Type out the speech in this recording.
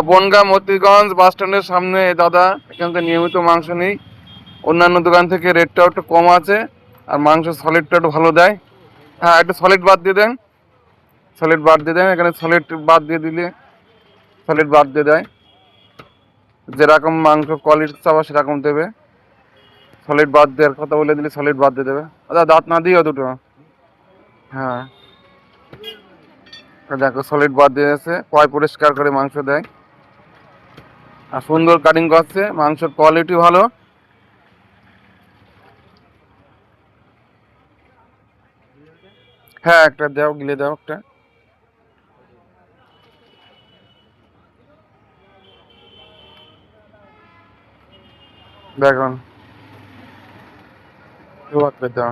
বনগাঁ মতিগঞ্জ বাস স্ট্যান্ডের সামনে দাদা, এখান থেকে নিয়মিত মাংস নেই। অন্যান্য দোকান থেকে রেটটাও একটু কম আছে, আর মাংস সলিডটা একটু ভালো দেয়। হ্যাঁ, একটু সলিড বাদ দিয়ে দেন, সলিড বাদ দিয়ে দেন। এখানে সলিড বাদ দিয়ে দিলে সলিড বাদ দিয়ে দেয়। যেরকম মাংস কোয়ালিটি চাওয়া সেরকম দেবে। সলিড বাদ দেওয়ার কথা বলে দিলে সলিড বাদ দিয়ে দেবে। আচ্ছা, দাঁত না দিও দুটো। হ্যাঁ, দেখো সলিড বাদ দিয়েছে, পয় পরিষ্কার করে মাংস দেয়, আর সুন্দর কাটিং করছে, মাংসের কোয়ালিটি ভালো। হ্যাঁ, একটা দাও, গিলে দাও একটা। দেখুন, দাও।